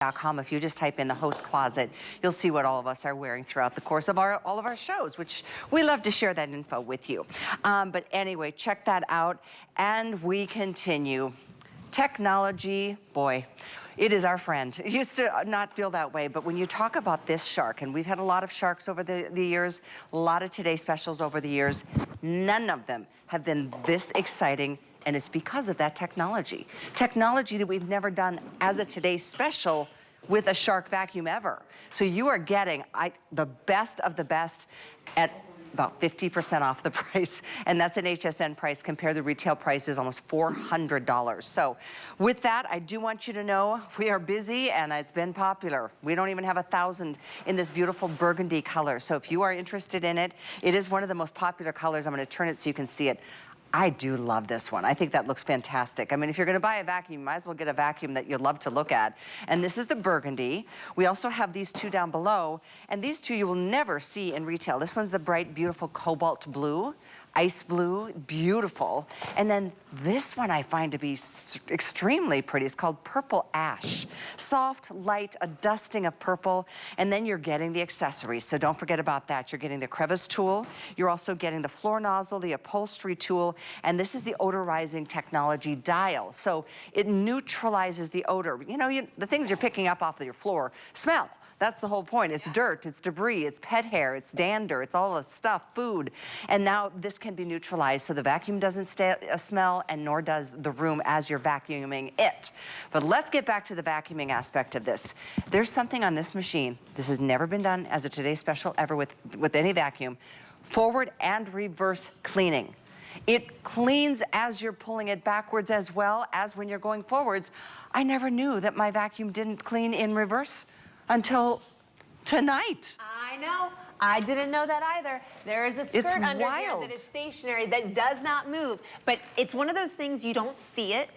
.com. If you just type in the host closet, you'll see what all of us are wearing throughout the course of all of our shows, which we love to share that info with you. But anyway, check that out, and we continue. Technology, boy, it is our friend. It used to not feel that way, but when you talk about this shark, and we've had a lot of sharks over the years, a lot of Today Specials over the years, none of them have been this exciting. And it's because of that technology. Technology that we've never done as a Today Special with a Shark vacuum ever. So you are getting the best of the best at about 50% off the price. And that's an HSN price. Compare the retail price is almost $400. So with that, I do want you to know we are busy and it's been popular. We don't even have 1,000 in this beautiful burgundy color. So if you are interested in it, it is one of the most popular colors. I'm gonna turn it so you can see it. I do love this one. I think that looks fantastic. I mean, if you're gonna buy a vacuum, you might as well get a vacuum that you love to look at. And this is the burgundy. We also have these two down below, and these two you will never see in retail. This one's the bright, beautiful cobalt blue, ice blue, beautiful. And then this one I find to be extremely pretty. It's called purple ash. Soft, light, a dusting of purple, and then you're getting the accessories. So don't forget about that. You're getting the Crevice Tool. You're also getting the floor nozzle, the Upholstery Tool, and this is the odorizing technology dial. So it neutralizes the odor. You know, the things you're picking up off of your floor smell. That's the whole point. It's dirt, it's debris, it's pet hair, it's dander, it's all the stuff, food. And now this can be neutralized so the vacuum doesn't smell, and nor does the room as you're vacuuming it. But let's get back to the vacuuming aspect of this. There's something on this machine. This has never been done as a Today Special ever with any vacuum. Forward and reverse cleaning. It cleans as you're pulling it backwards as well as when you're going forwards. I never knew that my vacuum didn't clean in reverse until tonight. I know. I didn't know that either. There is a skirt under here that is stationary that does not move. But it's one of those things you don't see it.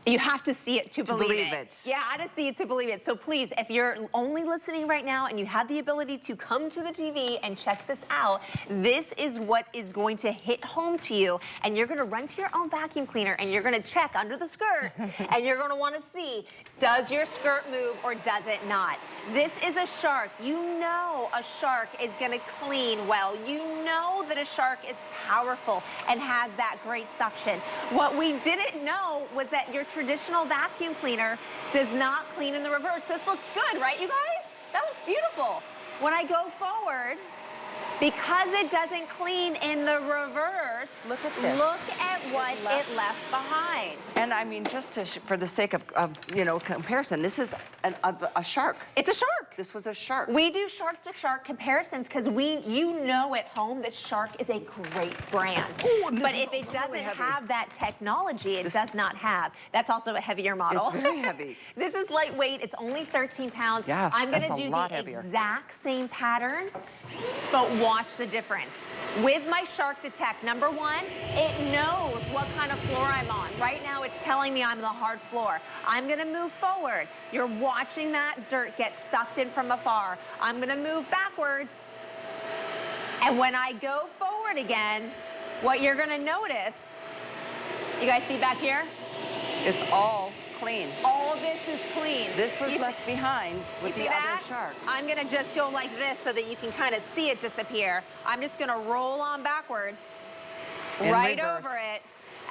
You have to see it to believe it. Yeah, I have to see it to believe it. So please, if you're only listening right now and you have the ability to come to the TV and check this out, this is what is going to hit home to you. And you're gonna run to your own vacuum cleaner and you're gonna check under the skirt and you're gonna wanna see, does your skirt move or does it not? This is a shark. You know a shark is gonna clean well. You know that a shark is powerful and has that great suction. What we didn't know was that your traditional vacuum cleaner does not clean in the reverse. This looks good, right, you guys? That looks beautiful. When I go forward, because it doesn't clean in the reverse, look at this. Look at what it left behind. And I mean, just for the sake of you know, comparison, this is a shark. It's a shark. This was a shark. We do shark to shark comparisons because you know at home that Shark is a great brand. Ooh, but if it doesn't have that technology, it does not have. That's also a heavier model. It's very heavy. This is lightweight. It's only 13 pounds. Yeah, I'm going to do the exact same pattern, but watch the difference. With my Shark Detect, number one, it knows what kind of floor I'm on. Right now, it's telling me I'm on the hard floor. I'm gonna move forward. You're watching that dirt get sucked in from afar. I'm gonna move backwards. And when I go forward again, what you're gonna notice, you guys see back here? It's all clean. All of this is clean. This was left behind with the other shark. I'm gonna just go like this so that you can kind of see it disappear. I'm just gonna roll on backwards, right over it.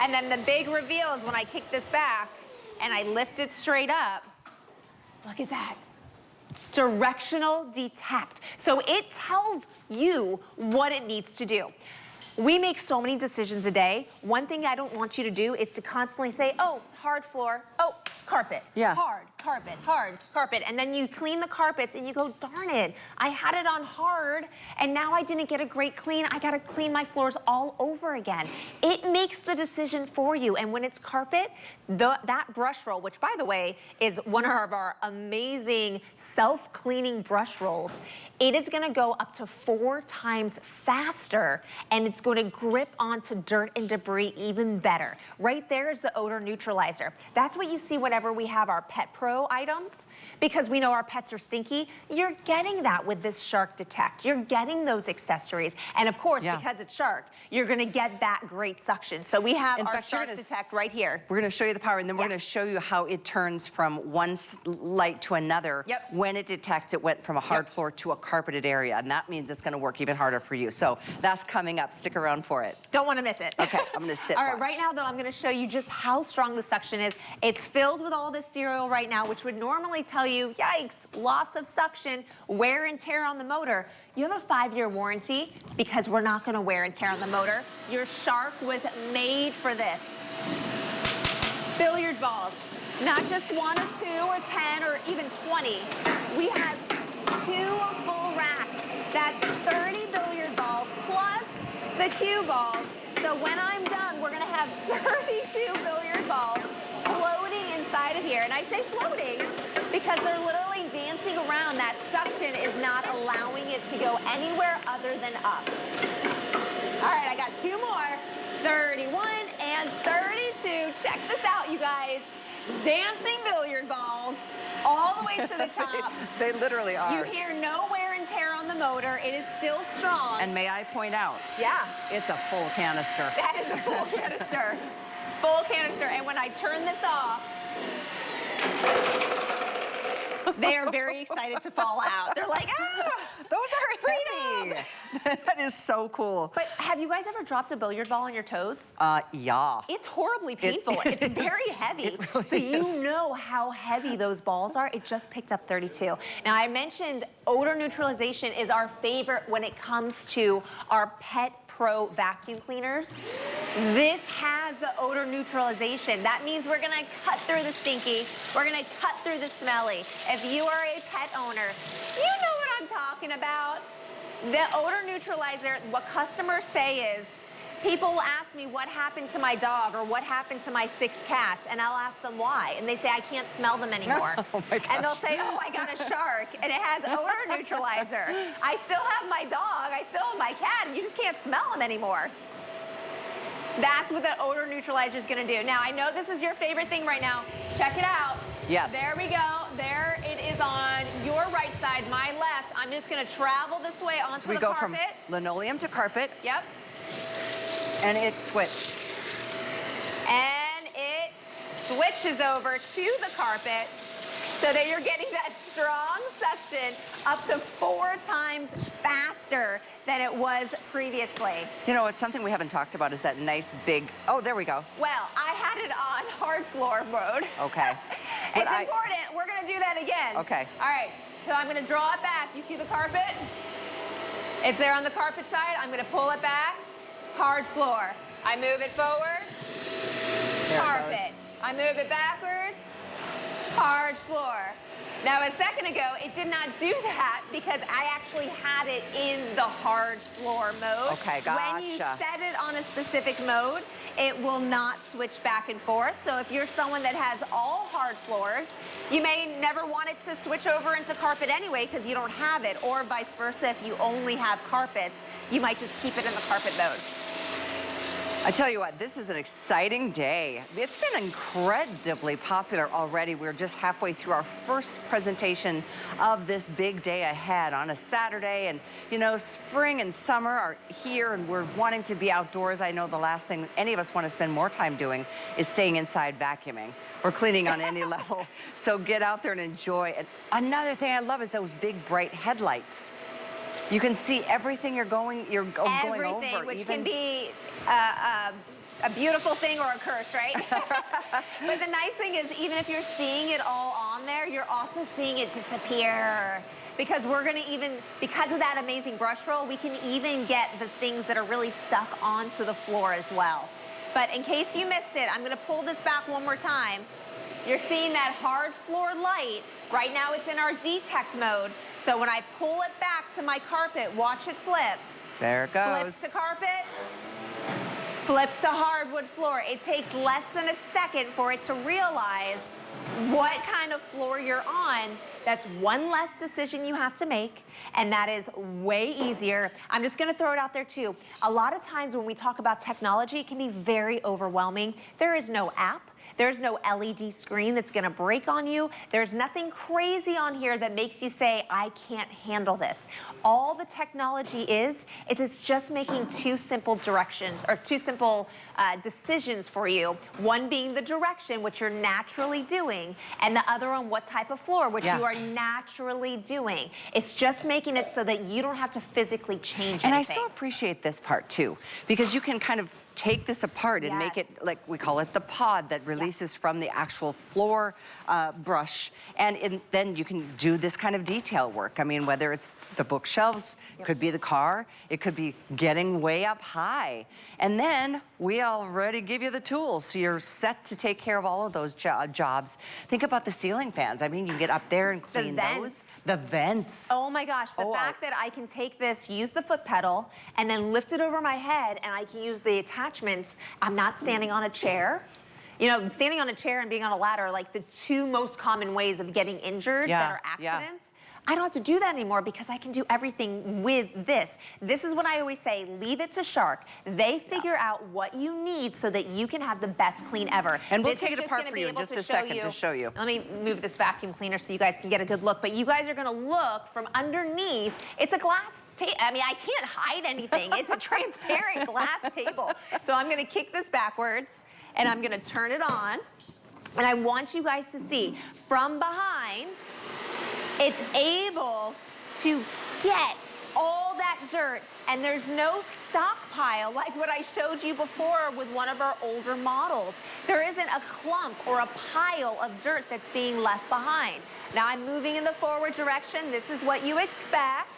And then the big reveal is when I kick this back and I lift it straight up. Look at that. Directional detect. So it tells you what it needs to do. We make so many decisions a day. One thing I don't want you to do is to constantly say, oh, hard floor, oh, carpet, hard, carpet, hard, carpet. And then you clean the carpets and you go, darn it, I had it on hard and now I didn't get a great clean. I gotta clean my floors all over again. It makes the decision for you. And when it's carpet, that brush roll, which by the way, is one of our amazing self-cleaning brush rolls, it is gonna go up to 4 times faster and it's going to grip onto dirt and debris even better. Right there is the odor neutralizer. That's what you see whenever we have our pet pros pro items because we know our pets are stinky. You're getting that with this Shark Detect. You're getting those accessories. And of course, because it's Shark, you're gonna get that great suction. So we have our Shark Detect right here. We're gonna show you the power, and then we're gonna show you how it turns from one light to another. When it detects it went from a hard floor to a carpeted area, and that means it's gonna work even harder for you. So that's coming up. Stick around for it. Don't wanna miss it. Okay, I'm gonna sit. All right, right now though, I'm gonna show you just how strong the suction is. It's filled with all this cereal right now, which would normally tell you, yikes, loss of suction, wear and tear on the motor. You have a 5-year warranty because we're not gonna wear and tear on the motor. Your Shark was made for this. Billiard balls, not just 1 or 2 or 10 or even 20. We have 2 full racks. That's 30 billiard balls plus the cue balls. So when I'm done, we're gonna have 32 billiard balls floating inside of here. And I say floating because they're literally dancing around. That suction is not allowing it to go anywhere other than up. All right, I got 2 more. 31 and 32. Check this out, you guys. Dancing billiard balls all the way to the top. They literally are. You hear no wear and tear on the motor. It is still strong. And may I point out? Yeah. It's a full canister. That is a full canister. Full canister. And when I turn this off, they are very excited to fall out. They're like, ah! Those are freedom. That is so cool. But have you guys ever dropped a billiard ball on your toes? Yeah. It's horribly painful. It's very heavy. It really so you know how heavy those balls are. It just picked up 32. Now I mentioned odor neutralization is our favorite when it comes to our pet Pro vacuum cleaners. This has the odor neutralization. That means we're gonna cut through the stinky, we're gonna cut through the smelly. If you are a pet owner, you know what I'm talking about. The odor neutralizer, what customers say is, people will ask me what happened to my dog or what happened to my 6 cats, and I'll ask them why. And they say, I can't smell them anymore. Oh my gosh. And they'll say, oh, I got a Shark, and it has odor neutralizer. I still have my dog, I still have my cat, and you just can't smell them anymore. That's what the odor neutralizer is gonna do. Now, I know this is your favorite thing right now. Check it out. Yes. There we go. There it is on your right side, my left. I'm just gonna travel this way onto So we the go carpet. from linoleum to carpet. Yep. And it switched. And it switches over to the carpet so that you're getting that strong suction up to 4 times faster than it was previously. You know, it's something we haven't talked about is that nice big, oh, there we go. Well, I had it on hard floor mode. Okay. It's important. We're going to do that again. Okay. All right. So I'm going to draw it back. You see the carpet? It's there on the carpet side. I'm going to pull it back. Hard floor. I move it forward. There Carpet. it goes. I move it backwards. Hard floor. Now, a second ago, it did not do that because I actually had it in the hard floor mode. Okay, gotcha. When you set it on a specific mode, it will not switch back and forth. So if you're someone that has all hard floors, you may never want it to switch over into carpet anyway because you don't have it, or vice versa, if you only have carpets, you might just keep it in the carpet mode. I tell you what, this is an exciting day. It's been incredibly popular already. We're just halfway through our first presentation of this big day ahead on a Saturday. And, you know, spring and summer are here and we're wanting to be outdoors. I know the last thing any of us want to spend more time doing is staying inside vacuuming or cleaning on any level. So get out there and enjoy. And another thing I love is those big bright headlights. You can see everything you're going over. Everything, which can be a beautiful thing or a curse, right? But the nice thing is, even if you're seeing it all on there, you're also seeing it disappear. Because we're gonna because of that amazing brush roll, we can even get the things that are really stuck onto the floor as well. But in case you missed it, I'm gonna pull this back one more time. You're seeing that hard floor light. Right now it's in our detect mode. So when I pull it back to my carpet, watch it flip. There it goes. Flips to carpet, flips to hardwood floor. It takes less than a second for it to realize what kind of floor you're on. That's one less decision you have to make, and that is way easier. I'm just gonna throw it out there too. A lot of times when we talk about technology, it can be very overwhelming. There is no app. There's no LED screen that's gonna break on you. There's nothing crazy on here that makes you say, I can't handle this. All the technology is it's just making two simple directions, or two simple decisions for you. One being the direction, which you're naturally doing, and the other one, what type of floor, which you are naturally doing. It's just making it so that you don't have to physically change anything. And I so appreciate this part too, because you can kind of take this apart and make it, like we call it, the pod that releases from the actual floor brush. And then you can do this kind of detail work. I mean, whether it's the bookshelves, could be the car, it could be getting way up high. And then we already give you the tools, so you're set to take care of all of those jobs. Think about the ceiling fans. I mean, you can get up there and clean those. The vents. Oh my gosh, the fact that I can take this, use the foot pedal, and then lift it over my head, and I can use the attachments. I'm not standing on a chair. You know, standing on a chair and being on a ladder are like the two most common ways of getting injured that are accidents. I don't have to do that anymore because I can do everything with this. This is what I always say, leave it to Shark. They figure out what you need so that you can have the best clean ever. And we'll take it apart for you in just a second to show you. Let me move this vacuum cleaner so you guys can get a good look. But you guys are gonna look from underneath. It's a glass table. I mean, I can't hide anything. It's a transparent glass table. So I'm gonna kick this backwards and I'm gonna turn it on. And I want you guys to see from behind, it's able to get all that dirt, and there's no stockpile like what I showed you before with one of our older models. There isn't a clump or a pile of dirt that's being left behind. Now I'm moving in the forward direction. This is what you expect.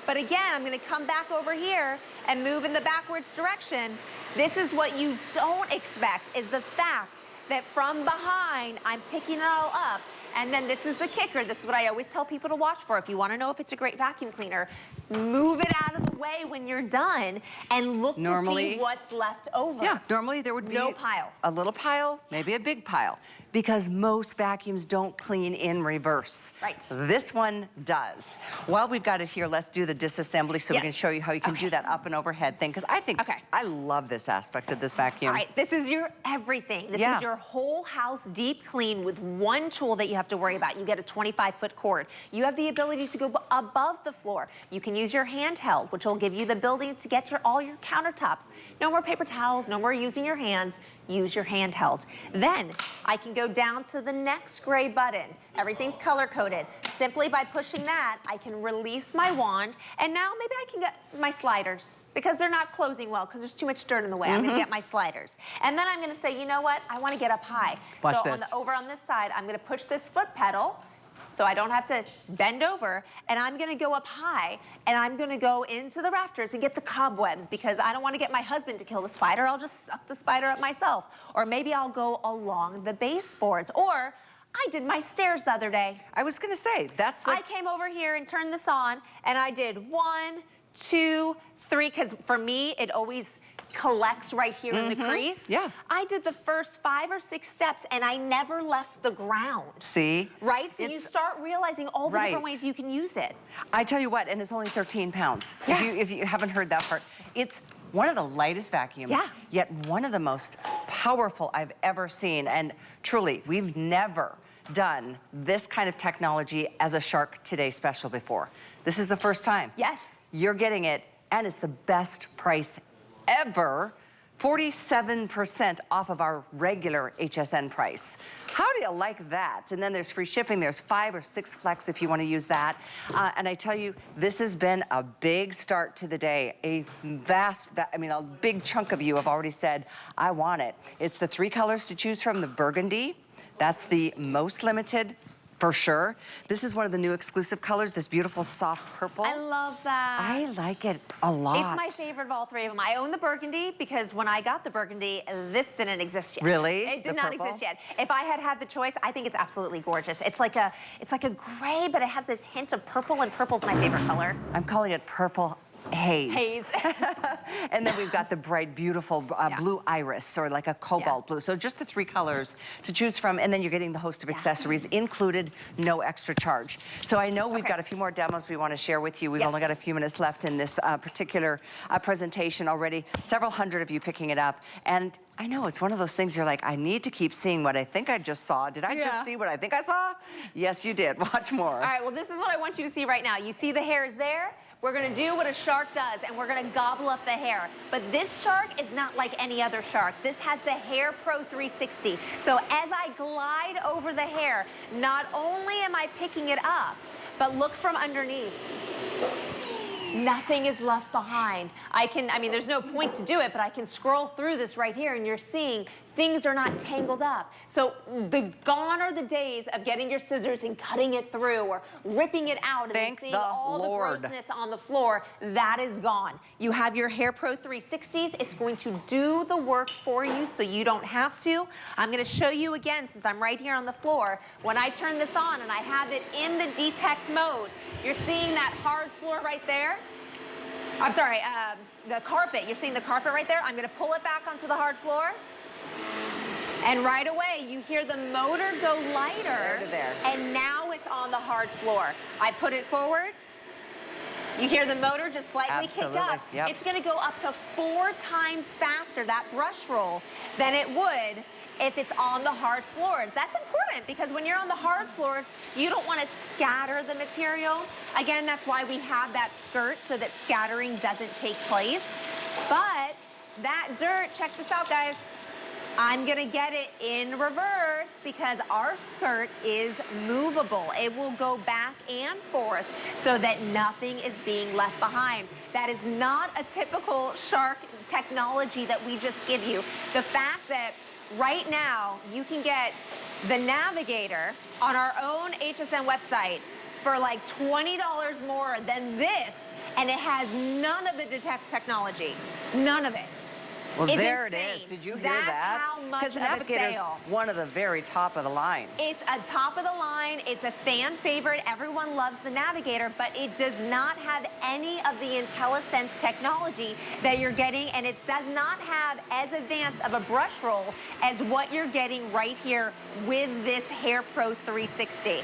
But again, I'm gonna come back over here and move in the backwards direction. This is what you don't expect, is the fact that from behind, I'm picking it all up. And then this is the kicker. This is what I always tell people to watch for. If you want to know if it's a great vacuum cleaner, move it out of the way when you're done and look to see what's left over. Yeah, normally there would be no pile. A little pile, maybe a big pile, because most vacuums don't clean in reverse. Right. This one does. While we've got it here, let's do the disassembly so we can show you how you can do that up and overhead thing, because I think I love this aspect of this vacuum. All right, this is your everything. This is your whole house deep clean with one tool that you have to worry about. You get a 25-foot cord. You have the ability to go above the floor. You can use your handheld, which will give you the ability to get all your countertops. No more paper towels, no more using your hands. Use your handheld. Then I can go down to the next gray button. Everything's color-coded. Simply by pushing that, I can release my wand, and now maybe I can get my sliders, because they're not closing well because there's too much dirt in the way. I'm gonna get my sliders. And then I'm gonna say, you know what? I wanna get up high. Watch so this. over on this side, I'm gonna push this foot pedal so I don't have to bend over, and I'm gonna go up high, and I'm gonna go into the rafters and get the cobwebs, because I don't wanna get my husband to kill the spider. I'll just suck the spider up myself. Or maybe I'll go along the baseboards. Or I did my stairs the other day. I was gonna say, that's like... I came over here and turned this on, and I did 1, 2, 3, because for me, it always collects right here in the crease. Yeah. I did the first 5 or 6 steps, and I never left the ground. See? Right? So you start realizing all the different ways you can use it. I tell you what, and it's only 13 pounds. If you haven't heard that part. It's one of the lightest vacuums, yet one of the most powerful I've ever seen. And truly, we've never done this kind of technology as a Shark Today special before. This is the first time. Yes. You're getting it, and it's the best price ever, 47% off of our regular HSN price. How do you like that? And then there's free shipping. There's 5 or 6 flex if you want to use that. And I tell you, this has been a big start to the day. A big chunk of you have already said, I want it. It's the 3 colors to choose from. The burgundy, that's the most limited, for sure. This is one of the new exclusive colors, this beautiful soft purple. I love that. I like it a lot. It's my favorite of all 3 of them. I own the burgundy because when I got the burgundy, this didn't exist yet. Really? It did not exist yet. If I had had the choice, I think it's absolutely gorgeous. It's like a gray, but it has this hint of purple, and purple's my favorite color. I'm calling it purple haze. Haze. And then we've got the bright, beautiful blue iris, or like a cobalt blue. So just the 3 colors to choose from, and then you're getting the host of accessories included, no extra charge. So I know we've got a few more demos we want to share with you. We've only got a few minutes left in this particular presentation already. Several hundred of you picking it up. And I know it's one of those things you're like, I need to keep seeing what I think I just saw. Did I just see what I think I saw? Yes, you did. Watch more. All right, well, this is what I want you to see right now. You see the hairs there? We're gonna do what a shark does, and we're gonna gobble up the hair. But this shark is not like any other shark. This has the Hair Pro 360. So as I glide over the hair, not only am I picking it up, but look from underneath. Nothing is left behind. I mean, there's no point to do it, but I can scroll through this right here, and you're seeing things are not tangled up. So gone are the days of getting your scissors and cutting it through or ripping it out and then seeing all the grossness on the floor. That is gone. You have your Hair Pro 360s. It's going to do the work for you so you don't have to. I'm gonna show you again, since I'm right here on the floor. When I turn this on and I have it in the detect mode, you're seeing that hard floor right there. I'm sorry, the carpet. You're seeing the carpet right there. I'm gonna pull it back onto the hard floor. And right away, you hear the motor go lighter, and now it's on the hard floor. I put it forward. You hear the motor just slightly kick up. It's gonna go up to 4 times faster, that brush roll, than it would if it's on the hard floors. That's important because when you're on the hard floors, you don't want to scatter the material. Again, that's why we have that skirt so that scattering doesn't take place. But that dirt, check this out, guys. I'm gonna get it in reverse because our skirt is movable. It will go back and forth so that nothing is being left behind. That is not a typical Shark technology that we just give you. The fact that right now you can get the Navigator on our own HSN website for like $20 more than this, and it has none of the Detect technology, none of it. Well, there it is. Did you hear that? Because the Navigator's one of the very top of the line. It's a top of the line. It's a fan favorite. Everyone loves the Navigator, but it does not have any of the IntelliSense technology that you're getting, and it does not have as advanced of a brush roll as what you're getting right here with this Hair Pro 360.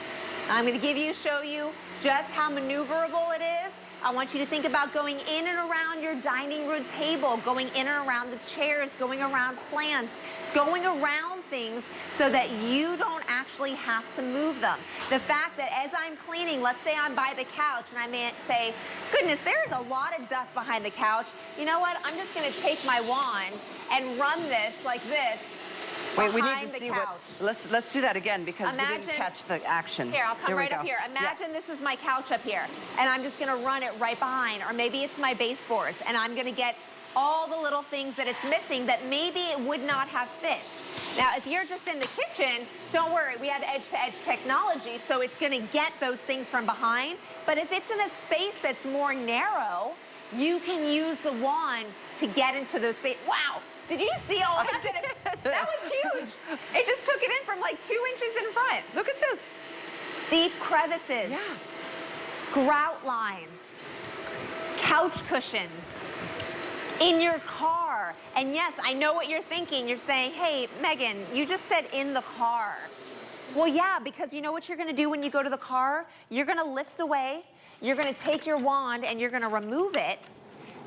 I'm going to show you just how maneuverable it is. I want you to think about going in and around your dining room table, going in and around the chairs, going around plants, going around things so that you don't actually have to move them. The fact that as I'm cleaning, let's say I'm by the couch and I may say, goodness, there is a lot of dust behind the couch. You know what? I'm just going to take my wand and run this like this. Wait, we need to see what, let's do that again because we didn't catch the action. Here, I'll come right up here. Imagine this is my couch up here, and I'm just gonna run it right behind, or maybe it's my baseboards, and I'm gonna get all the little things that it's missing that maybe it would not have fit. Now, if you're just in the kitchen, don't worry, we have edge-to-edge technology, so it's gonna get those things from behind, but if it's in a space that's more narrow, you can use the wand to get into those spaces. Wow. Did you see all that? That was huge. It just took it in from like 2 inches in front. Look at this. Deep crevices. Yeah. Grout lines. Couch cushions. In your car. And yes, I know what you're thinking. You're saying, hey, Megan, you just said in the car. Well, yeah, because you know what you're going to do when you go to the car? You're going to lift away. You're going to take your wand and you're going to remove it.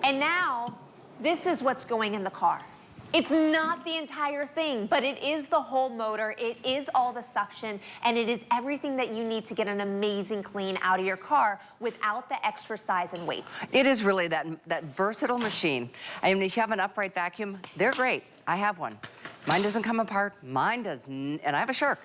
And now, this is what's going in the car. It's not the entire thing, but it is the whole motor, it is all the suction, and it is everything that you need to get an amazing clean out of your car without the extra size and weight. It is really that versatile machine. I mean, if you have an upright vacuum, they're great. I have one. Mine doesn't come apart. Mine does, and I have a Shark.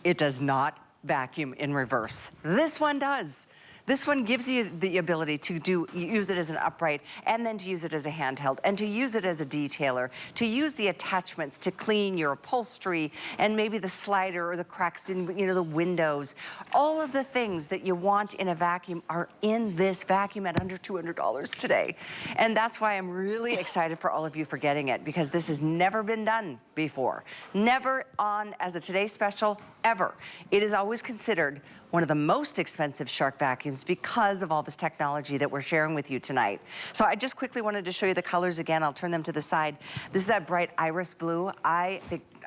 It does not vacuum in reverse. This one does. This one gives you the ability to use it as an upright, and then to use it as a handheld, and to use it as a detailer, to use the attachments to clean your upholstery, and maybe the slider or the cracks in the windows. All of the things that you want in a vacuum are in this vacuum at under $200 today. And that's why I'm really excited for all of you for getting it, because this has never been done before. Never on as a Today Special However, it is always considered one of the most expensive Shark vacuums because of all this technology that we're sharing with you tonight. So I just quickly wanted to show you the colors again. I'll turn them to the side. This is that bright iris blue. I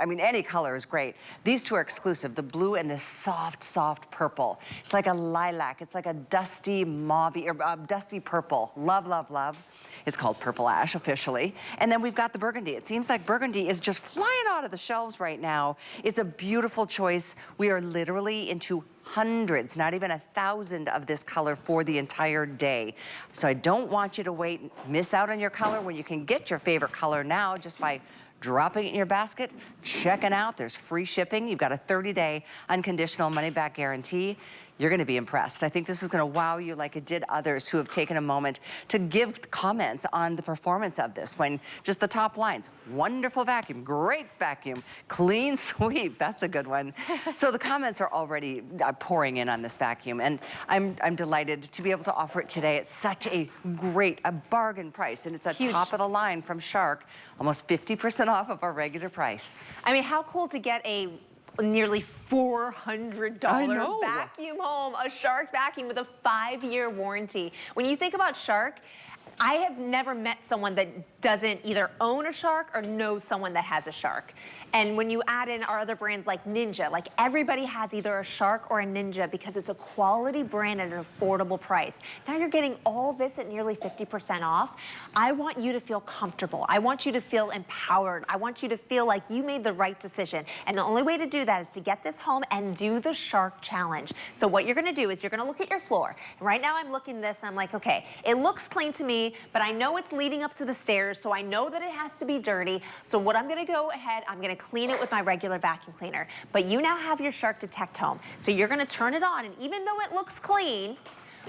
mean, any color is great. These two are exclusive, the blue and this soft, soft purple. It's like a lilac. It's like a dusty mauve, or dusty purple. Love, love, love. It's called Purple Ash officially. And then we've got the burgundy. It seems like burgundy is just flying out of the shelves right now. It's a beautiful choice. We are literally into hundreds, not even 1,000 of this color for the entire day. So I don't want you to wait and miss out on your color when you can get your favorite color now just by dropping it in your basket, checking out. There's free shipping. You've got a 30-day unconditional money-back guarantee. You're gonna be impressed. I think this is gonna wow you like it did others who have taken a moment to give comments on the performance of this when just the top lines, wonderful vacuum, great vacuum, clean sweep, that's a good one. So the comments are already pouring in on this vacuum, and I'm delighted to be able to offer it today at such a bargain price, and it's at top of the line from Shark, almost 50% off of our regular price. I mean, how cool to get a nearly $400 vacuum home, a Shark vacuum with a 5-year warranty. When you think about Shark, I have never met someone that doesn't either own a Shark or knows someone that has a Shark. And when you add in our other brands like Ninja, like everybody has either a Shark or a Ninja because it's a quality brand at an affordable price. Now you're getting all this at nearly 50% off. I want you to feel comfortable. I want you to feel empowered. I want you to feel like you made the right decision. And the only way to do that is to get this home and do the Shark challenge. So what you're gonna do is you're gonna look at your floor. Right now I'm looking at this and I'm like, okay, it looks clean to me, but I know it's leading up to the stairs, so I know that it has to be dirty. So what I'm gonna go ahead, I'm gonna clean it with my regular vacuum cleaner. But you now have your Shark Detect home. So you're gonna turn it on, and even though it looks clean,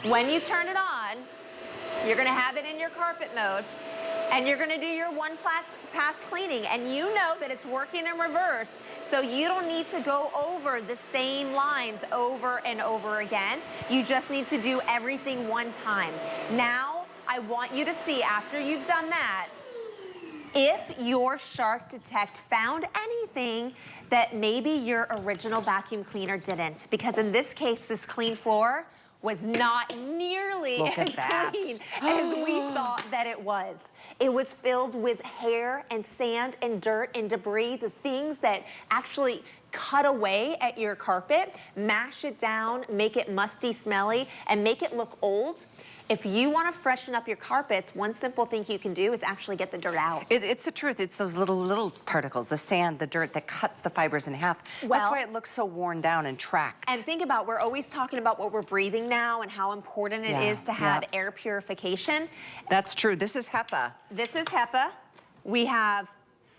when you turn it on, you're gonna have it in your carpet mode, and you're gonna do your one pass cleaning, and you know that it's working in reverse, so you don't need to go over the same lines over and over again. You just need to do everything one time. Now, I want you to see, after you've done that, if your Shark Detect found anything that maybe your original vacuum cleaner didn't. Because in this case, this clean floor was not nearly as clean as we thought that it was. It was filled with hair and sand and dirt and debris, the things that actually cut away at your carpet, mash it down, make it musty, smelly, and make it look old. If you want to freshen up your carpets, one simple thing you can do is actually get the dirt out. It's the truth. It's those little particles, the sand, the dirt that cuts the fibers in half. Well, that's why it looks so worn down and tracked. And think about, we're always talking about what we're breathing now and how important it is to have air purification. That's true. This is HEPA. This is HEPA. We have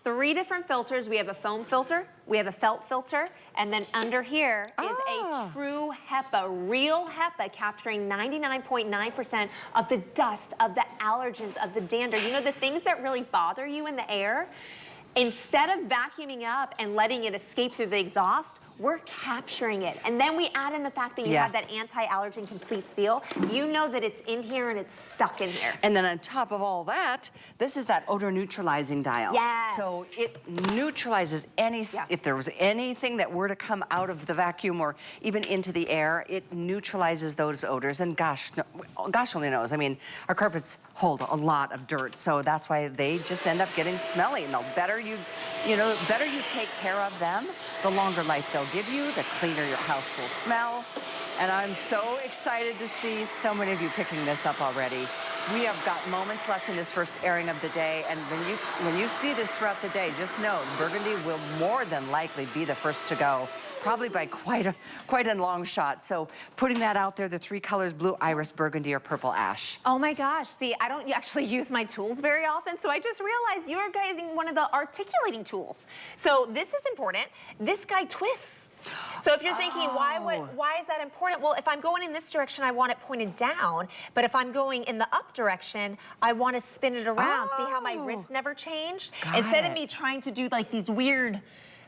3 different filters. We have a foam filter, we have a felt filter, and then under here is a true HEPA, real HEPA, capturing 99.9% of the dust, of the allergens, of the dander. You know, the things that really bother you in the air? Instead of vacuuming up and letting it escape through the exhaust, we're capturing it. And then we add in the fact that you have that anti-allergen complete seal. You know that it's in here and it's stuck in here. And then on top of all that, this is that odor neutralizing dial. Yes. So it neutralizes any, if there was anything that were to come out of the vacuum or even into the air, it neutralizes those odors. And gosh only knows. I mean, our carpets hold a lot of dirt, so that's why they just end up getting smelly. And the better you take care of them, the longer life they'll give you, the cleaner your house will smell. And I'm so excited to see so many of you picking this up already. We have got moments left in this first airing of the day, and when you see this throughout the day, just know burgundy will more than likely be the first to go, probably by quite a long shot. So putting that out there, the 3 colors, blue, iris, burgundy, or purple ash. Oh my gosh, see, I don't actually use my tools very often, so I just realized you're getting one of the articulating tools. So this is important. This guy twists. So if you're thinking, why is that important? Well, if I'm going in this direction, I want it pointed down. But if I'm going in the up direction, I want to spin it around. See how my wrist never changed? Instead of me trying to do like these weird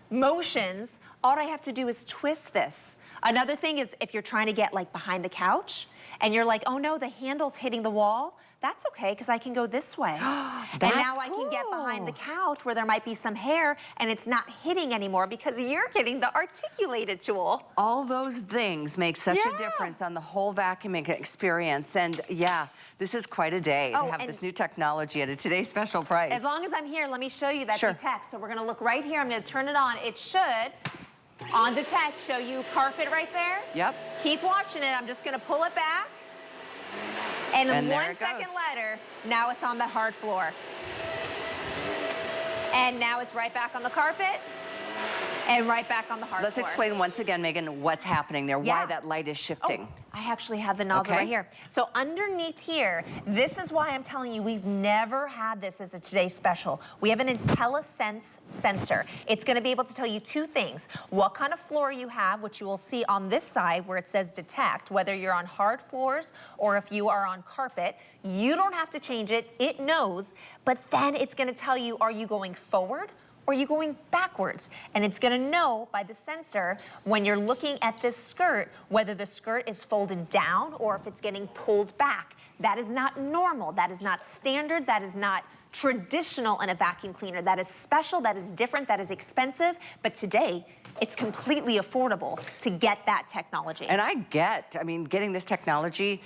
motions, all I have to do is twist this. Another thing is if you're trying to get like behind the couch and you're like, oh no, the handle's hitting the wall, that's okay, because I can go this way. And now I can get behind the couch where there might be some hair and it's not hitting anymore because you're getting the articulated tool. All those things make such a difference on the whole vacuuming experience. And yeah, this is quite a day to have this new technology at a today's special price. As long as I'm here, let me show you that detect. So we're gonna look right here. I'm gonna turn it on. It should, on detect, show you carpet right there. Yep. Keep watching it. I'm just gonna pull it back. And 1 second later, now it's on the hard floor. And now it's right back on the carpet and right back on the hard floor. Let's explain once again, Megan, what's happening there, why that light is shifting. I actually have the nozzle right here. So underneath here, this is why I'm telling you we've never had this as a today's special. We have an IntelliSense sensor. It's gonna be able to tell you two things. What kind of floor you have, which you will see on this side where it says detect, whether you're on hard floors or if you are on carpet. You don't have to change it, it knows, but then it's gonna tell you, are you going forward? Or are you going backwards? And it's gonna know by the sensor when you're looking at this skirt, whether the skirt is folded down or if it's getting pulled back. That is not normal, that is not standard, that is not traditional in a vacuum cleaner. That is special, that is different, that is expensive, but today, it's completely affordable to get that technology. And I mean, getting this technology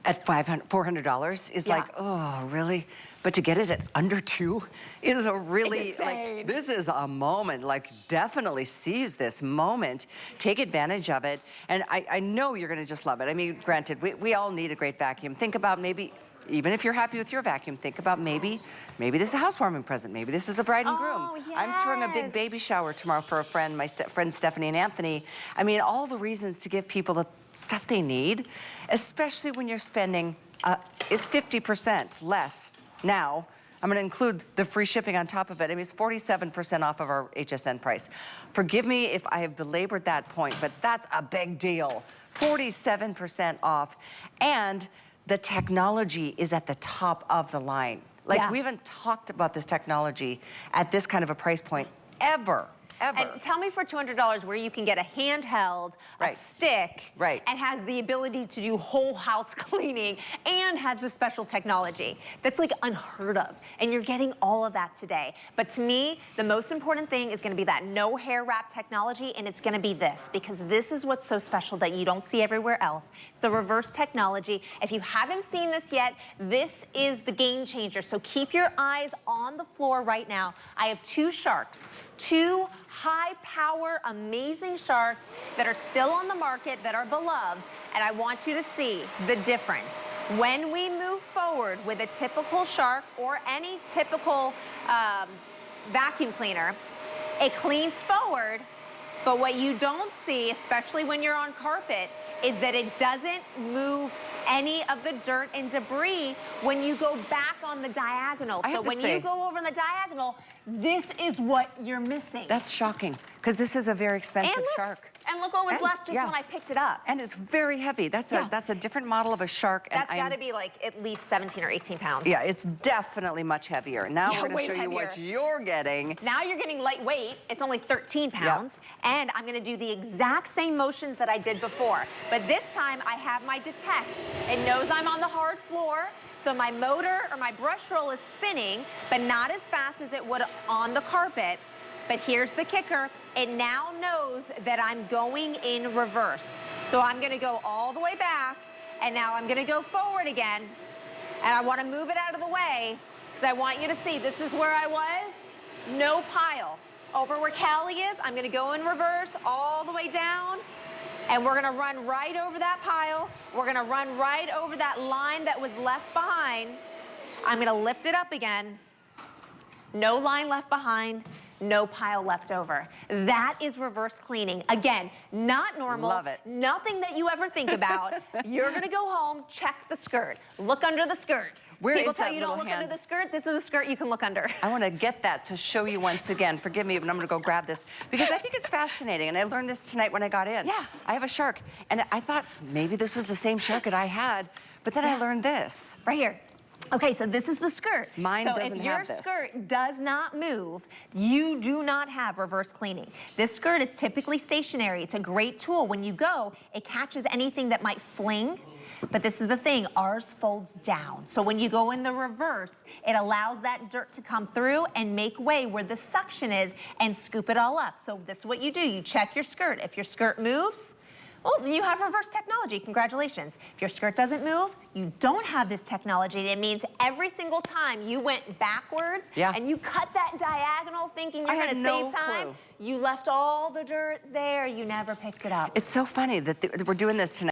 at $400 is like, oh, really? But to get it at under $2 is a really, like, this is a moment, like, definitely seize this moment, take advantage of it, and I know you're gonna just love it. I mean, granted, we all need a great vacuum. Think about maybe, even if you're happy with your vacuum, think about maybe this is a housewarming present, maybe this is a bride and groom. Yes. I'm throwing a big baby shower tomorrow for a friend, my friends Stephanie and Anthony. I mean, all the reasons to give people the stuff they need, especially when you're spending, it's 50% less now. I'm gonna include the free shipping on top of it. I mean, it's 47% off of our HSN price. Forgive me if I have belabored that point, but that's a big deal. 47% off. And the technology is at the top of the line. Like, we haven't talked about this technology at this kind of a price point ever. And tell me for $200 where you can get a handheld, a stick, and has the ability to do whole house cleaning and has the special technology. That's like unheard of. And you're getting all of that today. But to me, the most important thing is gonna be that no hair wrap technology, and it's gonna be this, because this is what's so special that you don't see everywhere else. It's the reverse technology. If you haven't seen this yet, this is the game changer. So keep your eyes on the floor right now. I have two sharks, two high power, amazing sharks that are still on the market, that are beloved, and I want you to see the difference. When we move forward with a typical shark or any typical vacuum cleaner, it cleans forward, but what you don't see, especially when you're on carpet, is that it doesn't move any of the dirt and debris when you go back on the diagonal. So when you go over on the diagonal, this is what you're missing. That's shocking, because this is a very expensive shark. And look what was left just when I picked it up. And it's very heavy. That's a different model of a shark. That's gotta be like at least 17 or 18 pounds. Yeah, it's definitely much heavier. Now we're gonna show you what you're getting. Now you're getting lightweight. It's only 13 pounds. And I'm gonna do the exact same motions that I did before. But this time I have my detect. It knows I'm on the hard floor. So my motor or my brush roll is spinning, but not as fast as it would on the carpet. But here's the kicker. It now knows that I'm going in reverse. So I'm gonna go all the way back, and now I'm gonna go forward again. And I wanna move it out of the way, because I want you to see, this is where I was, no pile. Over where Callie is, I'm gonna go in reverse all the way down, and we're gonna run right over that pile. We're gonna run right over that line that was left behind. I'm gonna lift it up again. No line left behind, no pile left over. That is reverse cleaning. Again, not normal. Love it. Nothing that you ever think about. You're gonna go home, check the skirt, look under the skirt. People tell you don't look under the skirt. This is a skirt you can look under. I want to get that to show you once again. Forgive me, but I'm going to go grab this because I think it's fascinating. And I learned this tonight when I got in. Yeah. I have a shark, and I thought maybe this was the same shark that I had, but then I learned this. Right here. Okay, so this is the skirt. Mine doesn't have this. So if your skirt does not move, you do not have reverse cleaning. This skirt is typically stationary. It's a great tool. When you go, it catches anything that might fling. But this is the thing, ours folds down. So when you go in the reverse, it allows that dirt to come through and make way where the suction is and scoop it all up. So this is what you do. You check your skirt. If your skirt moves, well, then you have reverse technology. Congratulations. If your skirt doesn't move, you don't have this technology. It means every single time you went backwards and you cut that diagonal thinking you're going to save time, you left all the dirt there. You never picked it up. It's so funny that we're doing this tonight.